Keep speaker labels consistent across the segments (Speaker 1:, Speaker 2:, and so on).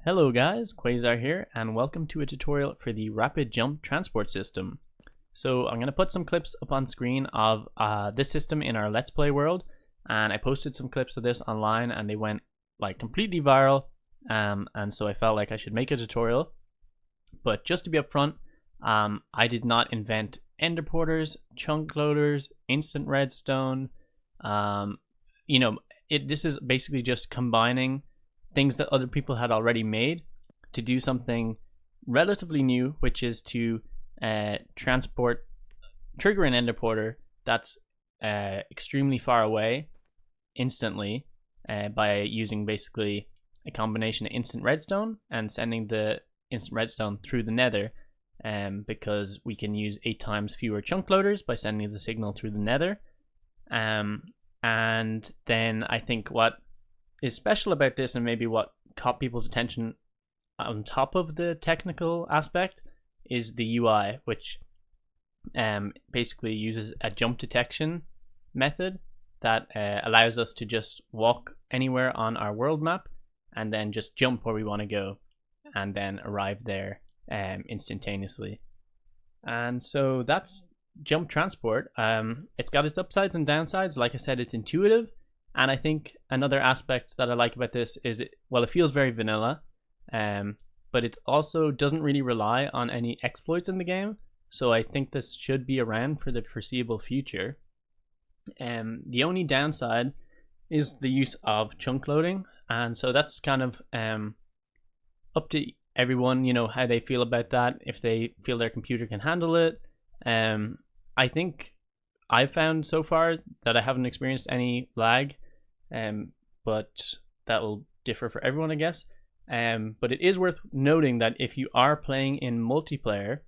Speaker 1: Hello guys, Qwayzaar here, and welcome to a tutorial for the Rapid Jump Transport System. So I'm going to put some clips up on screen of this system in our Let's Play world, and I posted some clips of this online and they went like completely viral, and so I felt like I should make a tutorial. But just to be upfront, I did not invent Enderporters, chunk loaders, instant redstone. This is basically just combining things that other people had already made to do something relatively new, which is to trigger an enderporter that's extremely far away instantly by using basically a combination of instant redstone and sending the instant redstone through the nether, because we can use 8 times fewer chunk loaders by sending the signal through the nether. And then I think what is special about this, and maybe what caught people's attention on top of the technical aspect, is the UI, which basically uses a jump detection method that allows us to just walk anywhere on our world map and then just jump where we want to go and then arrive there instantaneously. And so that's jump transport. It's got its upsides and downsides. Like I said, it's intuitive. And I think another aspect that I like about this is it feels very vanilla, but it also doesn't really rely on any exploits in the game. So I think this should be around for the foreseeable future. The only downside is the use of chunk loading. And so that's kind of up to everyone, how they feel about that, if they feel their computer can handle it. I think I've found so far that I haven't experienced any lag, but that will differ for everyone, I guess. But it is worth noting that if you are playing in multiplayer,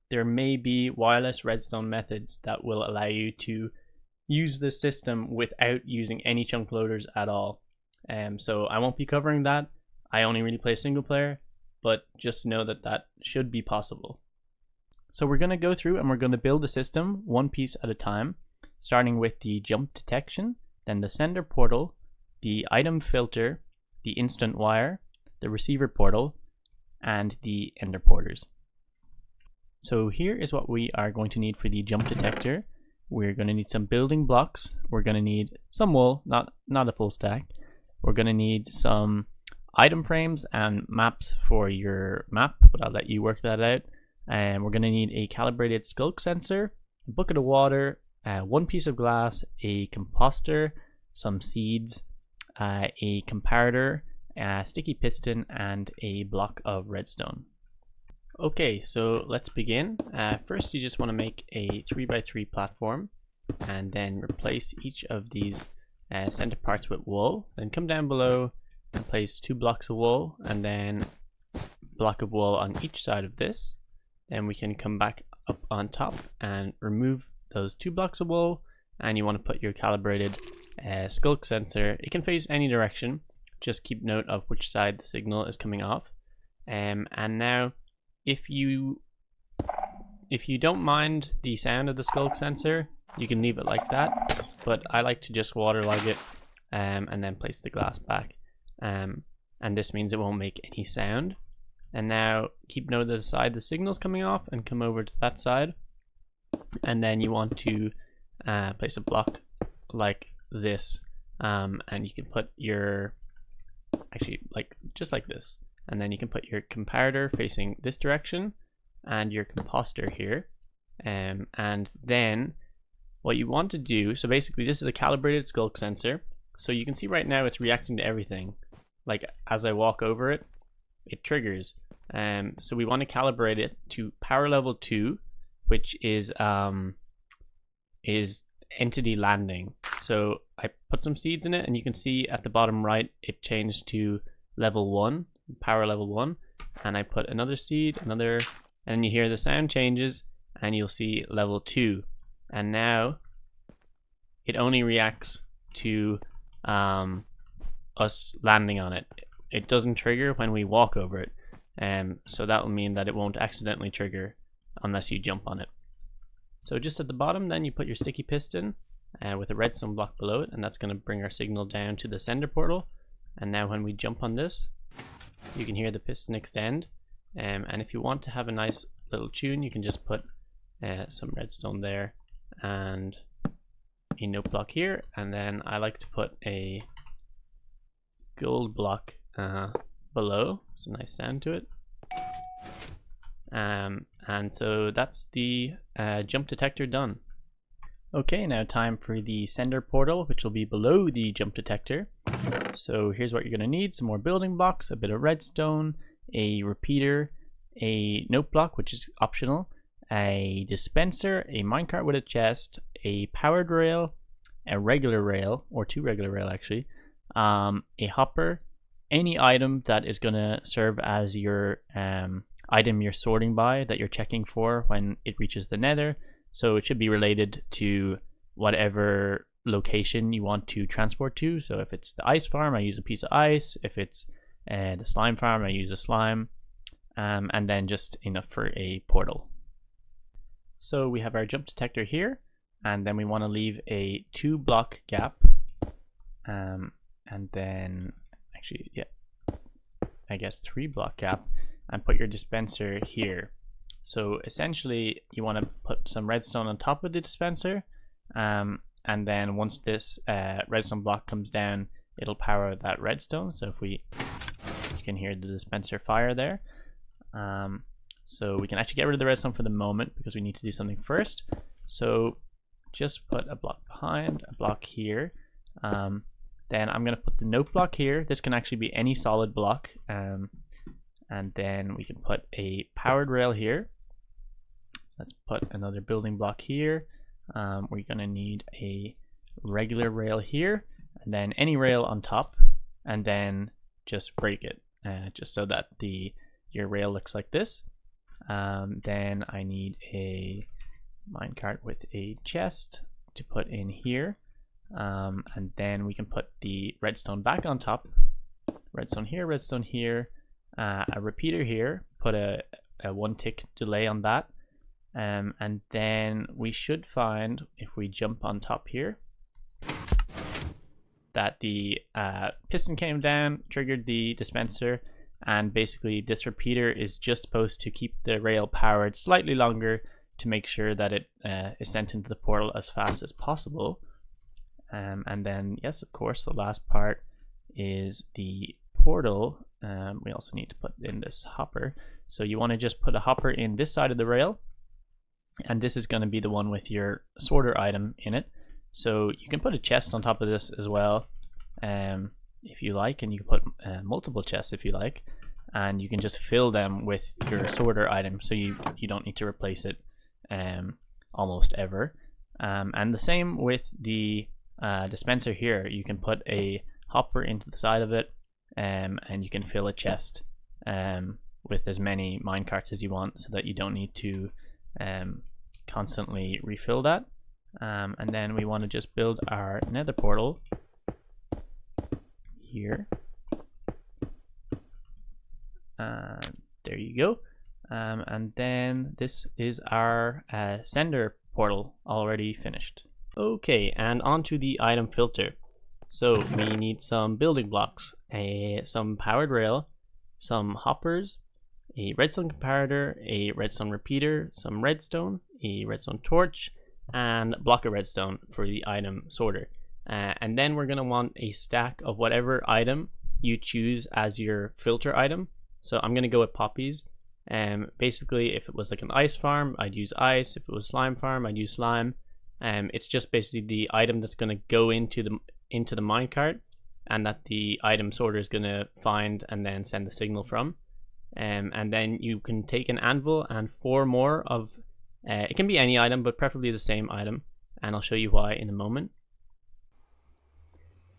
Speaker 1: there may be wireless redstone methods that will allow you to use this system without using any chunk loaders at all. So I won't be covering that. I only really play single player, but just know that that should be possible. So we're going to go through and we're going to build the system one piece at a time, starting with the jump detection, then the sender portal, the item filter, the instant wire, the receiver portal, and the enderporters. So here is what we are going to need for the jump detector. We're going to need some building blocks. We're going to need some wool, not a full stack. We're going to need some item frames and maps for your map, but I'll let you work that out. And we're going to need a calibrated sculk sensor, a bucket of water, one piece of glass, a composter, some seeds, a comparator, a sticky piston, and a block of redstone. Okay, so let's begin. First, you just want to make a 3x3 platform and then replace each of these center parts with wool. Then come down below and place 2 blocks of wool and then a block of wool on each side of this. Then we can come back up on top and remove those 2 blocks of wool, and you want to put your calibrated sculk sensor. It can face any direction, just keep note of which side the signal is coming off. And now if you don't mind the sound of the sculk sensor, you can leave it like that, but I like to just waterlog it and then place the glass back, and this means it won't make any sound. And now keep note of the side the signal's coming off and come over to that side. And then you want to place a block like this, and you can put your, just like this. And then you can put your comparator facing this direction and your composter here. And then what you want to do, so basically this is a calibrated sculk sensor. So you can see right now it's reacting to everything. Like as I walk over it, it triggers. So we want to calibrate it to power level 2, which is entity landing. So I put some seeds in it, and you can see at the bottom right it changed to level 1, power level 1, and I put another seed, and you hear the sound changes and you'll see level 2, and now it only reacts to us landing on it. It doesn't trigger when we walk over it, so that will mean that it won't accidentally trigger unless you jump on it. So just at the bottom then you put your sticky piston with a redstone block below it, and that's going to bring our signal down to the sender portal. And now when we jump on this, You can hear the piston extend, and if you want to have a nice little tune, you can just put some redstone there and a note block here, and then I like to put a gold block below. It's a nice sound to it. And so that's the jump detector done. Okay, now time for the sender portal, which will be below the jump detector. So here's what you're going to need: some more building blocks, a bit of redstone, a repeater, a note block, which is optional, a dispenser, a minecart with a chest, a powered rail, a regular rail, or two regular rail actually, a hopper, any item that is going to serve as your item you're sorting by, that you're checking for when it reaches the nether. So it should be related to whatever location you want to transport to. So if it's the ice farm, I use a piece of ice. If it's the slime farm, I use a slime. And then just enough for a portal. So we have our jump detector here, and then we want to leave a 2 block gap. And then actually, yeah, I guess 3 block gap, and put your dispenser here. So essentially you want to put some redstone on top of the dispenser, and then once this redstone block comes down, it'll power that redstone. So if you can hear the dispenser fire there. So we can actually get rid of the redstone for the moment because we need to do something first. So just put a block behind, a block here. Then I'm going to put the note block here. This can actually be any solid block. And then we can put a powered rail here. Let's put another building block here. We're going to need a regular rail here, and then any rail on top, and then just break it, just so that your rail looks like this. Then I need a minecart with a chest to put in here, and then we can put the redstone back on top. Redstone here, a repeater here, put a 1 tick delay on that. And then we should find, if we jump on top here, that the piston came down, triggered the dispenser, and basically this repeater is just supposed to keep the rail powered slightly longer to make sure that it is sent into the portal as fast as possible. And then, yes, of course, the last part is the portal. We also need to put in this hopper. So you want to just put a hopper in this side of the rail, and this is going to be the one with your sorter item in it. So you can put a chest on top of this as well, if you like, and you can put multiple chests if you like, and you can just fill them with your sorter item, so you don't need to replace it almost ever. And the same with the dispenser here. You can put a hopper into the side of it, and you can fill a chest with as many minecarts as you want, so that you don't need to constantly refill that. And then we want to just build our nether portal here. There you go. And then this is our sender portal already finished. Okay, and onto the item filter. So we need some building blocks, some powered rail, some hoppers, a redstone comparator, a redstone repeater, some redstone, a redstone torch, and a block of redstone for the item sorter. And then we're going to want a stack of whatever item you choose as your filter item. So I'm going to go with poppies. Basically, if it was like an ice farm, I'd use ice. If it was slime farm, I'd use slime. It's just basically the item that's going to go into the minecart, and that the item sorter is going to find and then send the signal from. And then you can take an anvil and 4 more of it can be any item, but preferably the same item, and I'll show you why in a moment.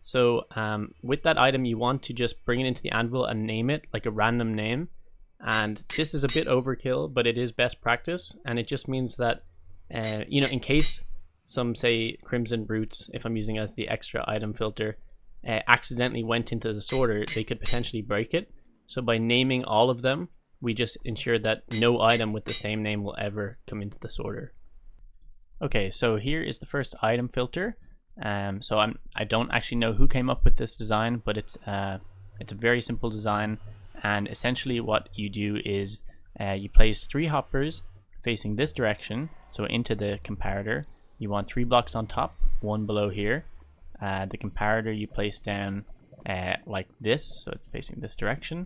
Speaker 1: So with that item, you want to just bring it into the anvil and name it like a random name. And this is a bit overkill, but it is best practice, and it just means that in case some, say, crimson roots, if I'm using as the extra item filter, accidentally went into the sorter, they could potentially break it. So by naming all of them, we just ensure that no item with the same name will ever come into the sorter. Okay, so here is the first item filter. So I don't actually know who came up with this design, but it's It's a very simple design, and essentially what you do is you place 3 hoppers facing this direction, so into the comparator. You want 3 blocks on top, 1 below here. The comparator you place down like this, so it's facing this direction.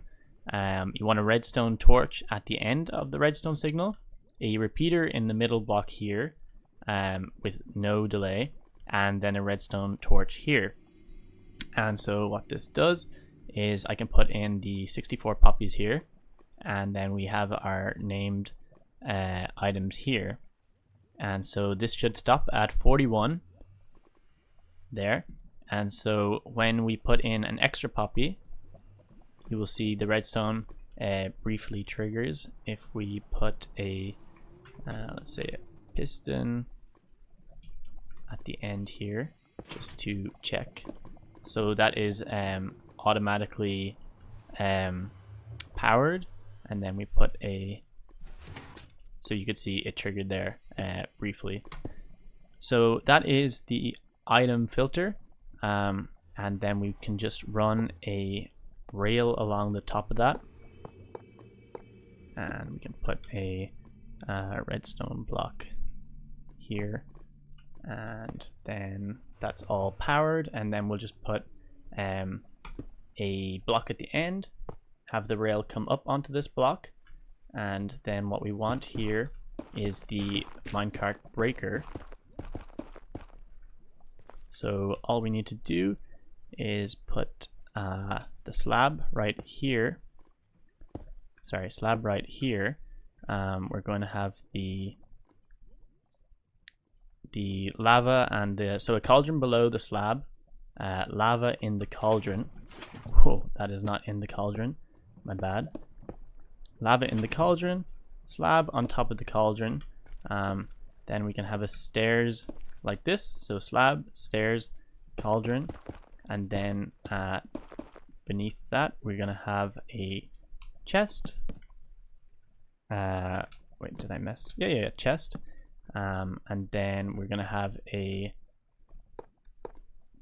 Speaker 1: You want a redstone torch at the end of the redstone signal, a repeater in the middle block here with no delay, and then a redstone torch here. And so what this does is I can put in the 64 poppies here, and then we have our named items here. And so this should stop at 41 there. And so when we put in an extra poppy, you will see the redstone briefly triggers if we put a let's say a piston at the end here, just to check. So that is automatically powered, and then we put a, so you could see it triggered there briefly. So that is the item filter, and then we can just run a rail along the top of that, and we can put a redstone block here, and then that's all powered. And then we'll just put a block at the end, have the rail come up onto this block, and then what we want here is the minecart breaker. So all we need to do is put the slab right here. Sorry, slab right here. We're going to have the lava and so a cauldron below the slab, lava in the cauldron. Whoa, that is not in the cauldron, my bad. Lava in the cauldron, slab on top of the cauldron. Then we can have a stairs like this, so slab, stairs, cauldron, and then beneath that we're gonna have a chest. Wait, did I miss? Yeah, chest. And then we're gonna have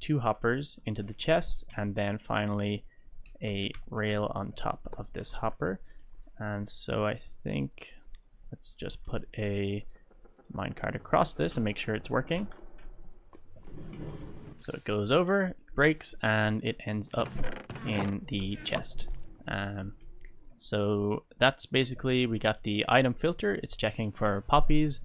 Speaker 1: 2 hoppers into the chest, and then finally a rail on top of this hopper. And so I think let's just put a minecart across this and make sure it's working. So it goes over, breaks, and it ends up in the chest. So that's basically, we got the item filter, it's checking for poppies,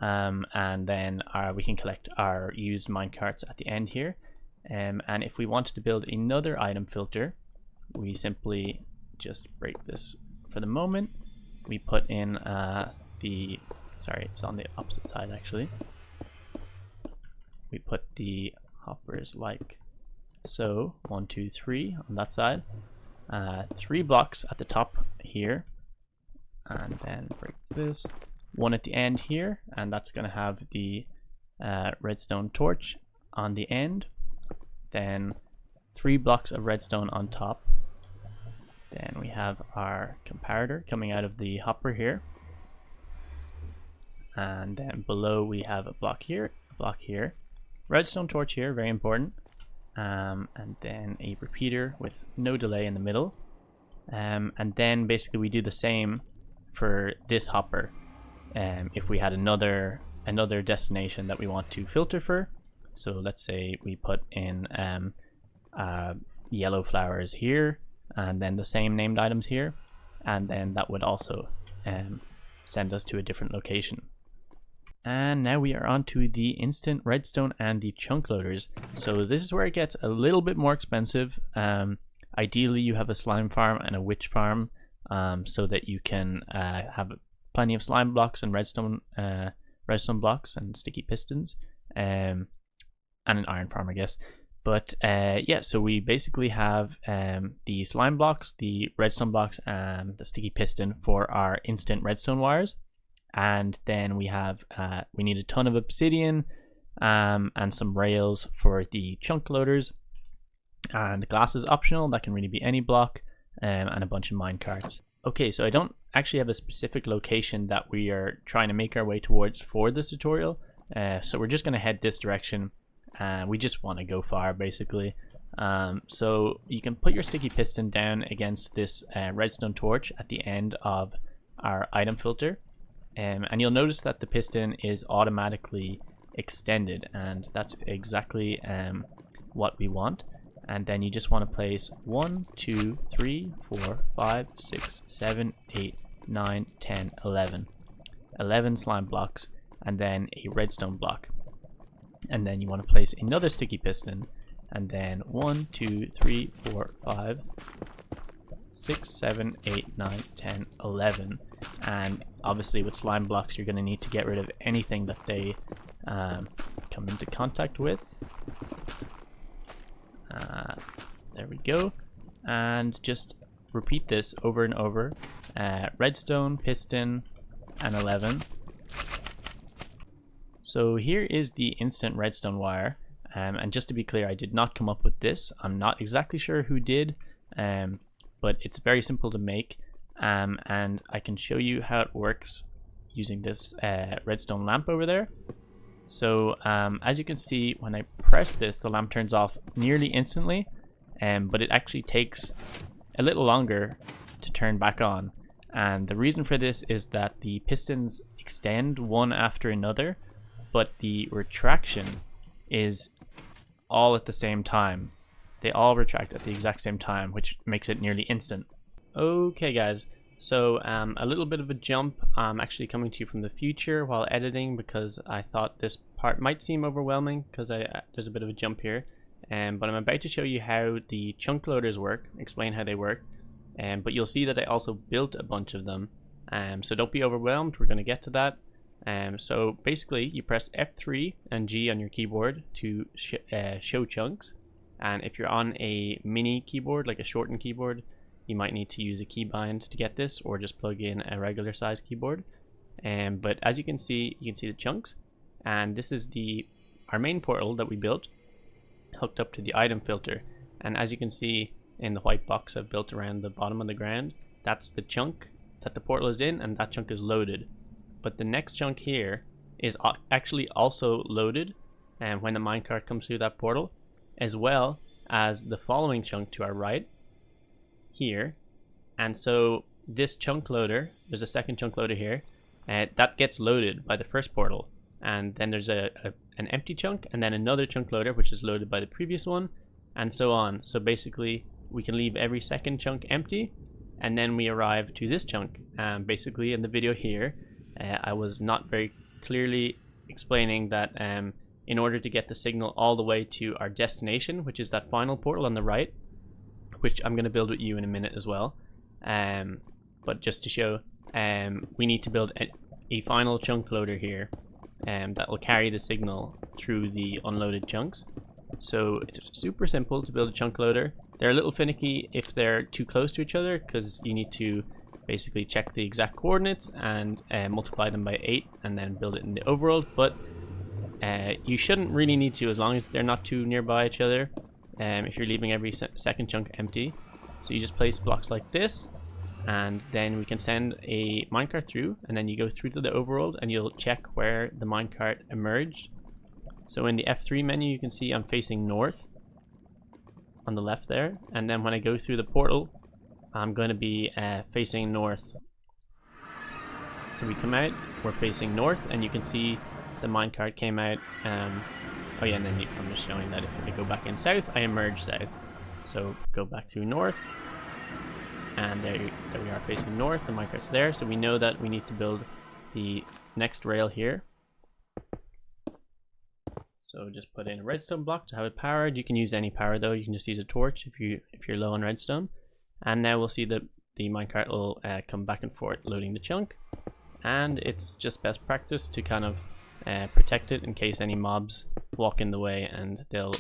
Speaker 1: and then we can collect our used minecarts at the end here. And if we wanted to build another item filter, we simply just break this for the moment. We put in sorry, it's on the opposite side actually. We put the hoppers like so, 1, 2, 3 on that side, 3 blocks at the top here, and then break this, 1 at the end here, and that's going to have the redstone torch on the end, then 3 blocks of redstone on top. Then we have our comparator coming out of the hopper here, and then below we have a block here, redstone torch here, very important, and then a repeater with no delay in the middle, and then basically we do the same for this hopper. If we had another destination that we want to filter for, so let's say we put in yellow flowers here, and then the same named items here, and then that would also send us to a different location. And now we are on to the instant redstone and the chunk loaders. So this is where it gets a little bit more expensive. Ideally you have a slime farm and a witch farm, so that you can have plenty of slime blocks and redstone blocks and sticky pistons, and an iron farm, I guess. But yeah, so we basically have the slime blocks, the redstone blocks, and the sticky piston for our instant redstone wires. And then we have we need a ton of obsidian and some rails for the chunk loaders. And glass is optional, that can really be any block, and a bunch of mine carts. Okay, so I don't actually have a specific location that we are trying to make our way towards for this tutorial. So we're just going to head this direction. We just want to go far, basically. So you can put your sticky piston down against this redstone torch at the end of our item filter, and you'll notice that the piston is automatically extended, and that's exactly what we want. And then you just want to place 1, 2, 3, 4, 5, 6, 7, 8, 9, 10, 11 slime blocks, and then a redstone block. And then you want to place another sticky piston, and then 1, 2, 3, 4, 5, 6, 7, 8, 9, 10, 11. And obviously with slime blocks you're going to need to get rid of anything that they come into contact with. There we go. And just repeat this over and over. Redstone, piston, and 11. So here is the instant redstone wire. And just to be clear, I did not come up with this. I'm not exactly sure who did, but it's very simple to make. And I can show you how it works using this redstone lamp over there. So as you can see, when I press this, the lamp turns off nearly instantly, but it actually takes a little longer to turn back on. And the reason for this is that the pistons extend one after another, but the retraction is all at the same time. They all retract at the exact same time, which makes it nearly instant. Okay guys, so a little bit of a jump. I'm actually coming to you from the future while editing because I thought this part might seem overwhelming because there's a bit of a jump here. But I'm about to show you how the chunk loaders work, explain how they work. But you'll see that I also built a bunch of them. So don't be overwhelmed, we're going to get to that. So basically you press F3 and G on your keyboard to show chunks. And if you're on a mini keyboard, like a shortened keyboard, you might need to use a keybind to get this, or just plug in a regular size keyboard. But as you can see the chunks, and this is our main portal that we built, hooked up to the item filter. And as you can see in the white box I've built around the bottom of the ground, that's the chunk that the portal is in, and that chunk is loaded. But the next chunk here is actually also loaded, and when the minecart comes through that portal, as well as the following chunk to our right here. And so this chunk loader, there's a second chunk loader here, and that gets loaded by the first portal. And then there's an empty chunk, and then another chunk loader which is loaded by the previous one, and so on. So basically we can leave every second chunk empty, and then we arrive to this chunk. Basically in the video here, I was not very clearly explaining that in order to get the signal all the way to our destination, which is that final portal on the right, which I'm going to build with you in a minute as well, but just to show, we need to build a final chunk loader here that will carry the signal through the unloaded chunks. So it's super simple to build a chunk loader. They're a little finicky if they're too close to each other, because you need to basically check the exact coordinates and multiply them by 8 and then build it in the overworld. But you shouldn't really need to, as long as they're not too nearby each other, if you're leaving every second chunk empty. So you just place blocks like this, and then we can send a minecart through, and then you go through to the overworld and you'll check where the minecart emerged. So in the F3 menu you can see I'm facing north on the left there, and then when I go through the portal I'm going to be facing north. So we come out, we're facing north, and you can see the minecart came out. Oh yeah, and then I'm just showing that if I go back in south, I emerge south. So go back to north, and there we are facing north, the minecart's there. So we know that we need to build the next rail here. So just put in a redstone block to have it powered. You can use any power though, you can just use a torch if you're low on redstone. And now we'll see that the minecart will come back and forth loading the chunk, and it's just best practice to kind of protect it in case any mobs walk in the way, and they'll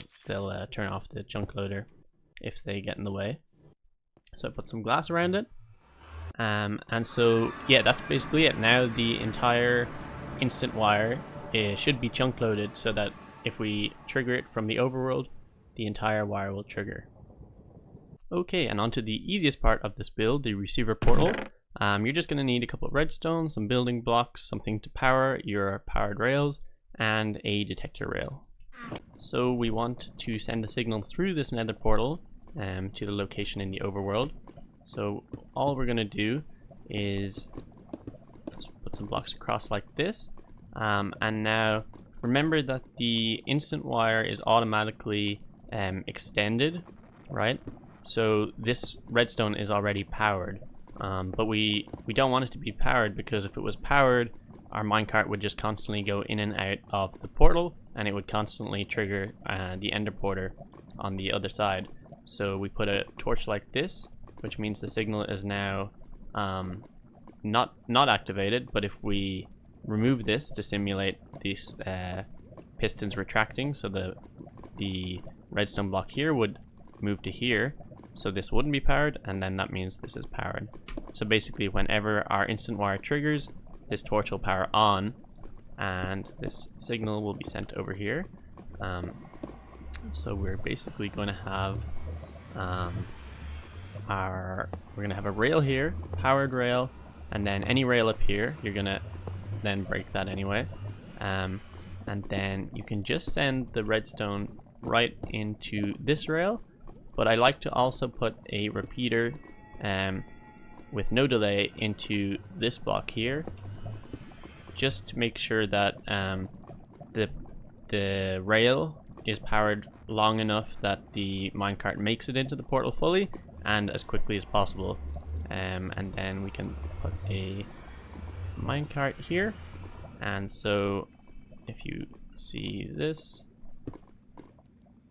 Speaker 1: turn off the chunk loader if they get in the way. So I put some glass around it, and so yeah, that's basically it. Now the entire instant wire should be chunk loaded, so that if we trigger it from the overworld, the entire wire will trigger. Okay, and onto the easiest part of this build, the receiver portal. You're just going to need a couple of redstone, some building blocks, something to power your powered rails, and a detector rail. So we want to send a signal through this nether portal to the location in the overworld. So all we're going to do is just put some blocks across like this. And now remember that the instant wire is automatically extended, right? So this redstone is already powered, but we don't want it to be powered, because if it was powered, our minecart would just constantly go in and out of the portal, and it would constantly trigger the enderporter on the other side. So we put a torch like this, which means the signal is now not activated, but if we remove this to simulate these pistons retracting, so the redstone block here would move to here, so this wouldn't be powered, and then that means this is powered. So basically whenever our instant wire triggers, this torch will power on, and this signal will be sent over here. So we're basically going to have we're gonna have a rail here, powered rail, and then any rail up here, you're gonna then break that anyway, and then you can just send the redstone right into this rail. But I like to also put a repeater with no delay into this block here, just to make sure that the rail is powered long enough that the minecart makes it into the portal fully and as quickly as possible. And then we can put a minecart here, and so if you see this,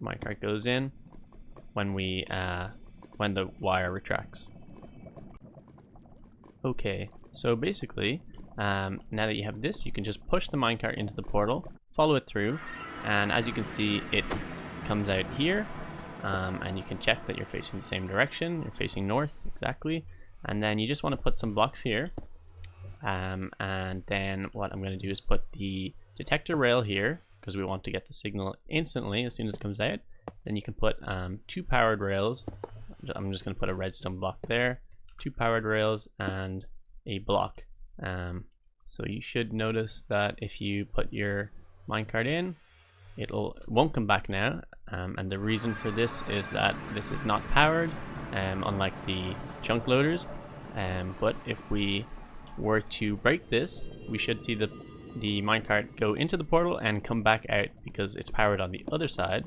Speaker 1: minecart goes in when the wire retracts. Okay, so basically now that you have this, you can just push the minecart into the portal, follow it through, and as you can see, it comes out here, and you can check that you're facing the same direction. You're facing north exactly, and then you just want to put some blocks here, and then what I'm going to do is put the detector rail here, because we want to get the signal instantly as soon as it comes out. Then you can put 2 powered rails. I'm just going to put a redstone block there, 2 powered rails, and a block. So you should notice that if you put your minecart in, it won't come back now, and the reason for this is that this is not powered, unlike the chunk loaders. But if we were to break this, we should see the minecart go into the portal and come back out, because it's powered on the other side.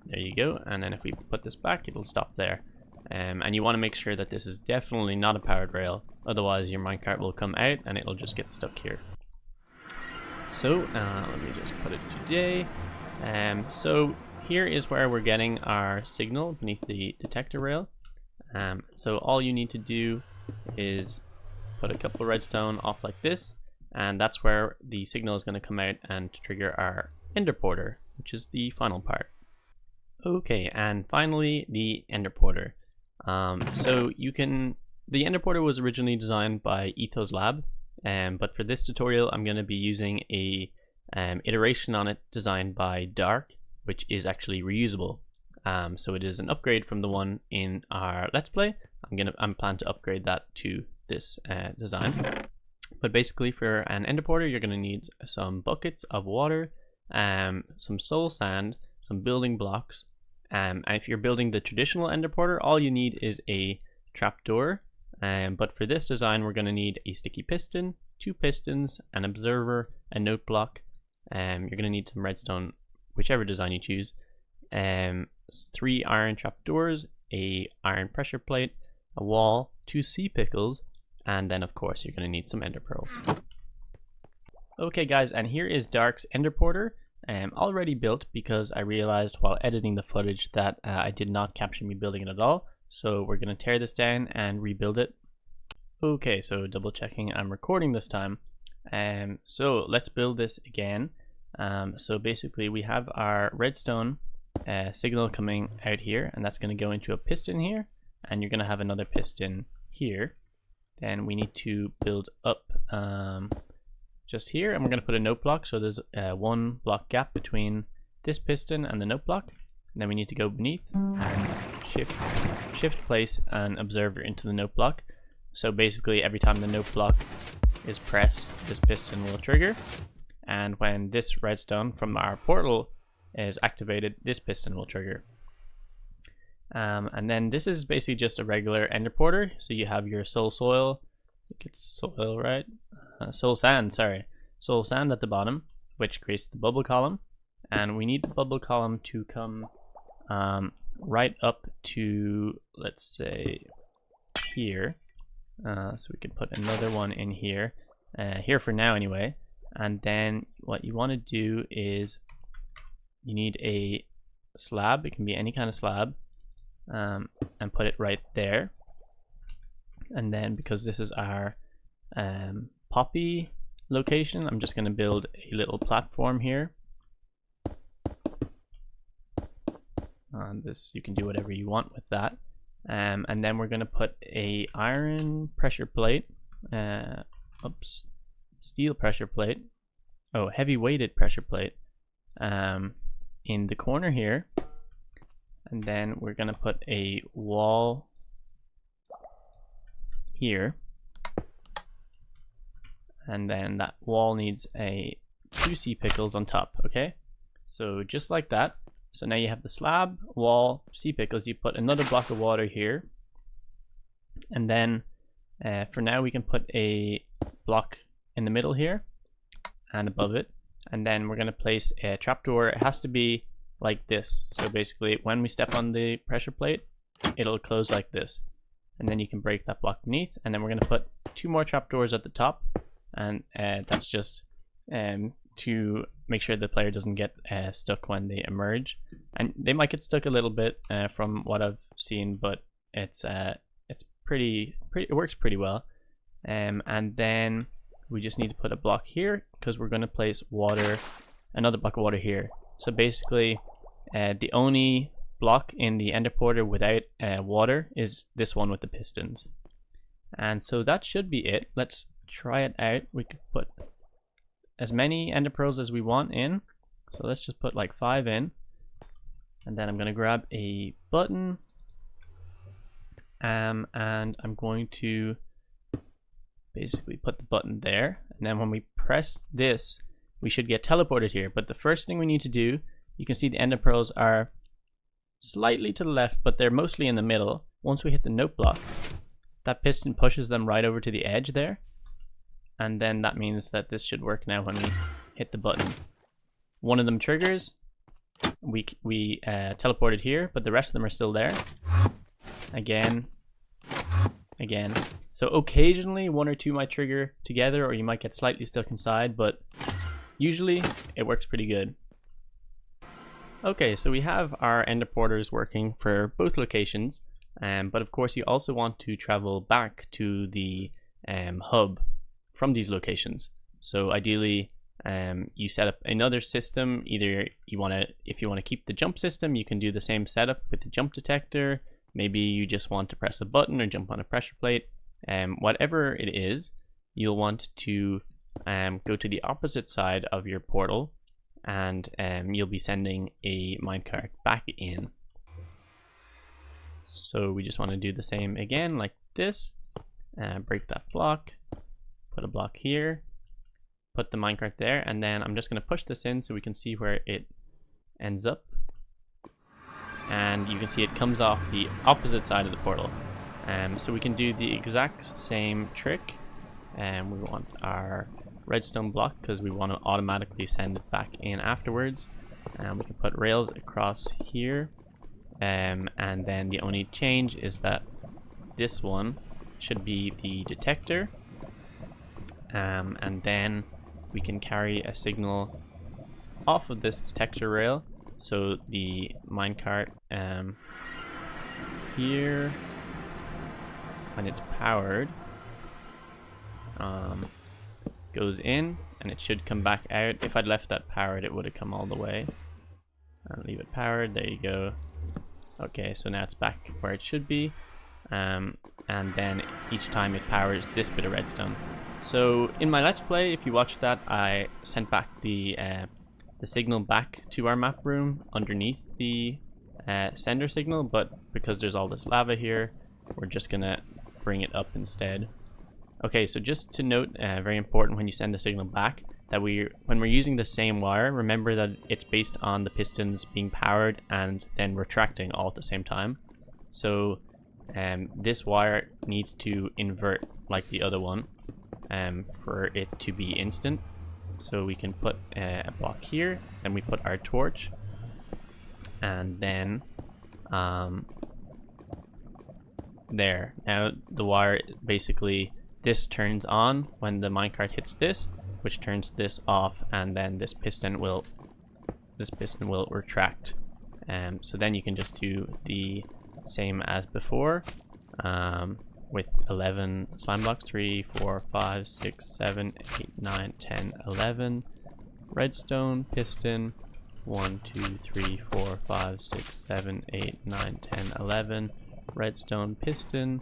Speaker 1: There you go. And then if we put this back, it'll stop there. And you want to make sure that this is definitely not a powered rail, otherwise your minecart will come out and it'll just get stuck here. So let me just put it today. So here is where we're getting our signal beneath the detector rail. So all you need to do is put a couple of redstone off like this, and that's where the signal is going to come out and trigger our enderporter, which is the final part. Okay, and finally the enderporter. So the enderporter was originally designed by Ethos Lab, but for this tutorial I'm going to be using a iteration on it designed by Dark, which is actually reusable. So it is an upgrade from the one in our Let's Play. I'm planning to upgrade that to this design. But basically, for an enderporter, you're going to need some buckets of water, some soul sand, some building blocks. And if you're building the traditional enderporter, all you need is a trapdoor. But for this design, we're going to need a sticky piston, 2 pistons, an observer, a note block. You're going to need some redstone, whichever design you choose. 3 iron trapdoors, a iron pressure plate, a wall, 2 sea pickles, and then of course you're going to need some ender pearls. Okay guys, and here is Dark's enderporter, already built, because I realized while editing the footage that I did not capture me building it at all. So we're going to tear this down and rebuild it. Okay, so double checking I'm recording this time. So let's build this again. So basically we have our redstone signal coming out here, and that's going to go into a piston here, and you're going to have another piston here. Then we need to build up just here, and we're going to put a note block, so there's 1 block gap between this piston and the note block. And then we need to go beneath and shift place an observer into the note block. So basically every time the note block is pressed, this piston will trigger. and when this redstone from our portal is activated, this piston will trigger. And then this is basically just a regular enderporter. So you have your soul soil, I think it's soil, right? Soul sand, sorry. Soul sand at the bottom, which creates the bubble column. And we need the bubble column to come right up to, let's say, here. So we can put another one in here. Here for now anyway. And then what you want to do is you need a slab. It can be any kind of slab, and put it right there. And then because this is our poppy location, I'm just going to build a little platform here. This, you can do whatever you want with that. And then we're going to put a iron pressure plate, steel pressure plate, heavy weighted pressure plate, in the corner here. And then we're going to put a wall here. And then that wall needs a 2 sea pickles on top, okay? So just like that. So now you have the slab, wall, sea pickles. You put another block of water here. And then for now we can put a block in the middle here and above it. And then we're going to place a trapdoor. It has to be like this. So basically when we step on the pressure plate, it'll close like this. And then you can break that block beneath. And then we're going to put 2 more trapdoors at the top. And that's just to make sure the player doesn't get stuck when they emerge. And they might get stuck a little bit from what I've seen, but it's pretty it works pretty well. And then we just need to put a block here because we're going to place water, another block of water here. So basically the only block in the enderporter without water is this one with the pistons. And so that should be it. Let's try it out. We could put as many enderpearls as we want in. So let's just put like 5 in. And then I'm going to grab a button. And I'm going to basically put the button there. And then when we press this, we should get teleported here. But the first thing we need to do, you can see the enderpearls are slightly to the left, but they're mostly in the middle. Once we hit the note block, that piston pushes them right over to the edge there. And then that means that this should work now when we hit the button. One of them triggers. We teleported here, but the rest of them are still there. Again. So occasionally 1 or 2 might trigger together, or you might get slightly stuck inside, but usually it works pretty good. Okay, so we have our enderporters working for both locations, but of course you also want to travel back to the hub from these locations. So ideally you set up another system. Either you want to, if you want to keep the jump system, you can do the same setup with the jump detector. Maybe you just want to press a button or jump on a pressure plate. Whatever it is, you'll want to go to the opposite side of your portal, and you'll be sending a minecart back in. So we just want to do the same again like this. Break that block, put a block here, put the minecart there, and then I'm just going to push this in so we can see where it ends up. And you can see it comes off the opposite side of the portal. So we can do the exact same trick. And we want our redstone block because we want to automatically send it back in afterwards. And we can put rails across here. And then the only change is that this one should be the detector. And then we can carry a signal off of this detector rail. So the minecart here, when it's powered, goes in and it should come back out. If I'd left that powered, it would have come all the way. I'll leave it powered. There you go. Okay, so now it's back where it should be. And then each time it powers this bit of redstone. So in my Let's Play, if you watch that, I sent back the signal back to our map room underneath the sender signal, but because there's all this lava here, we're just gonna bring it up instead. Okay, so just to note, very important when you send the signal back, that when we're using the same wire, remember that it's based on the pistons being powered and then retracting all at the same time. So this wire needs to invert like the other one for it to be instant. So we can put a block here, then we put our torch, and then there. Now the wire, basically this turns on when the minecart hits this, which turns this off, and then this piston will retract. So then you can just do the same as before with 11 slime blocks, 3, 4, 5, 6, 7, 8, 9, 10, 11 redstone piston, 1, 2, 3, 4, 5, 6, 7, 8, 9, 10, 11 redstone piston,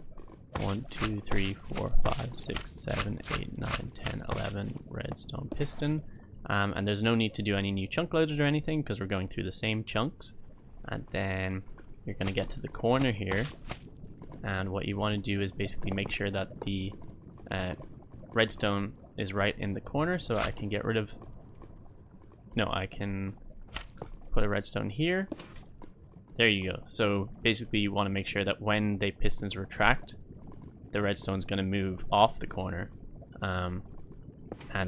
Speaker 1: 1, 2, 3, 4, 5, 6, 7, 8, 9, 10, 11 redstone piston. And there's no need to do any new chunk loaders or anything because we're going through the same chunks. And then you're going to get to the corner here, and what you want to do is basically make sure that the redstone is right in the corner. So I can get rid of, no, I can put a redstone here. There you go. So basically you want to make sure that when the pistons retract, the redstone is going to move off the corner, and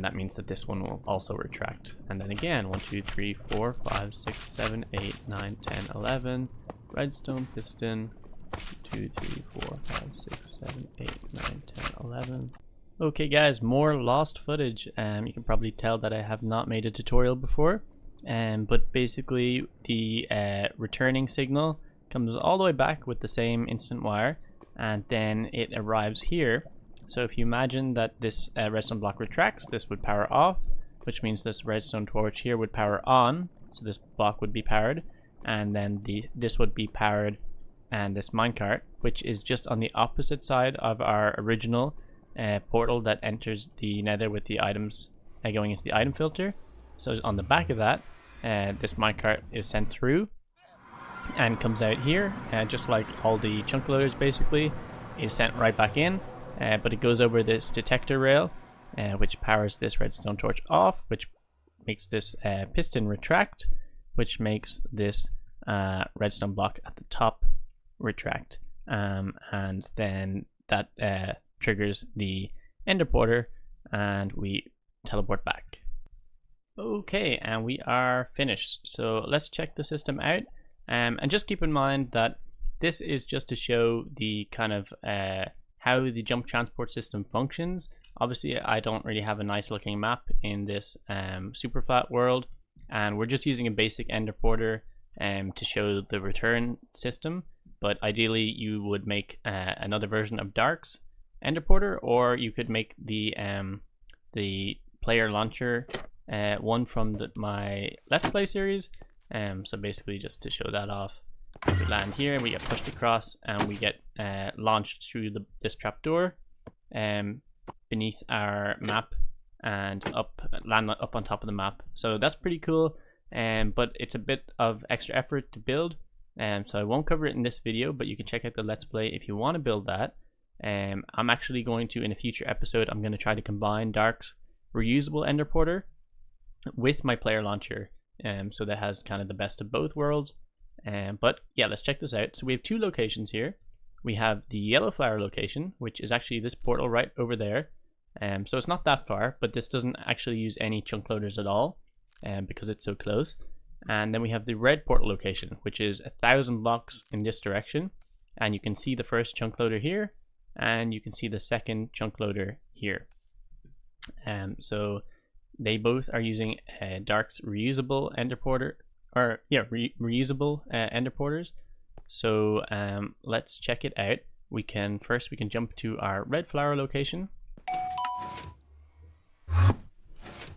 Speaker 1: that means that this one will also retract. And then again, 1, 2, 3, 4, 5, 6, 7, 8, 9, 10, 11 redstone piston, 2, 3, 4, 5, 6, 7, 8, 9, 10, 11. Okay guys, more lost footage. You can probably tell that I have not made a tutorial before, but basically the returning signal comes all the way back with the same instant wire, and then it arrives here. So if you imagine that this redstone block retracts, this would power off, which means this redstone torch here would power on, so this block would be powered, and then this would be powered, and this minecart, which is just on the opposite side of our original portal that enters the nether with the items going into the item filter. So on the back of that, this minecart is sent through and comes out here, just like all the chunk loaders basically, is sent right back in, but it goes over this detector rail, which powers this redstone torch off, which makes this piston retract, which makes this redstone block at the top retract, and then that triggers the Enderporter, and we teleport back. Okay, and we are finished. So let's check the system out, and just keep in mind that this is just to show the kind of how the jump transport system functions. Obviously I don't really have a nice looking map in this super flat world, and we're just using a basic Enderporter to show the return system. But ideally you would make another version of Dark's Enderporter, or you could make the player launcher one from my Let's Play series. So basically just to show that off, we land here, we get pushed across, and we get launched through this trapdoor beneath our map, and land up on top of the map. So that's pretty cool, but it's a bit of extra effort to build. So I won't cover it in this video, but you can check out the Let's Play if you want to build that. I'm actually going to, in a future episode, I'm going to try to combine Dark's reusable Enderporter with my player launcher, so that has kind of the best of both worlds. But yeah, let's check this out. So we have two locations here. We have the yellow flower location, which is actually this portal right over there. So it's not that far, but this doesn't actually use any chunk loaders at all, because it's so close. And then we have the red portal location, which is 1,000 blocks in this direction, and you can see the first chunk loader here, and you can see the second chunk loader here. So they both are using Dark's reusable Enderporter, or yeah, reusable Enderporters. So let's check it out. We can jump to our red flower location,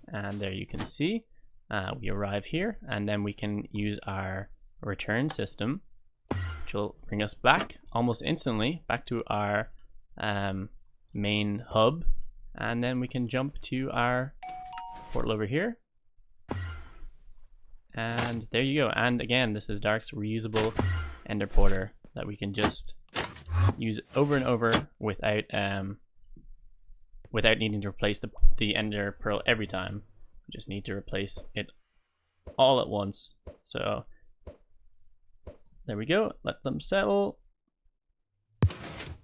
Speaker 1: and there you can see we arrive here, and then we can use our return system, which will bring us back almost instantly back to our main hub, and then we can jump to our portal over here, and there you go. And again, this is Dark's reusable Enderporter that we can just use over and over without needing to replace the ender pearl every time. We just need to replace it all at once. So there we go. Let them settle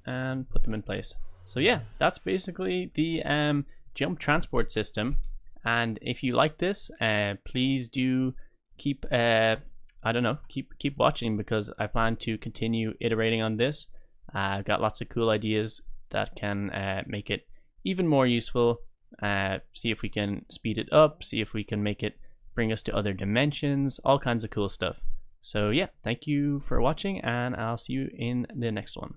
Speaker 1: and put them in place. So yeah, that's basically the jump transport system. And if you like this, please do keep keep watching, because I plan to continue iterating on this. I've got lots of cool ideas that can make it even more useful. See if we can speed it up, see if we can make it bring us to other dimensions, all kinds of cool stuff. So yeah, thank you for watching, and I'll see you in the next one.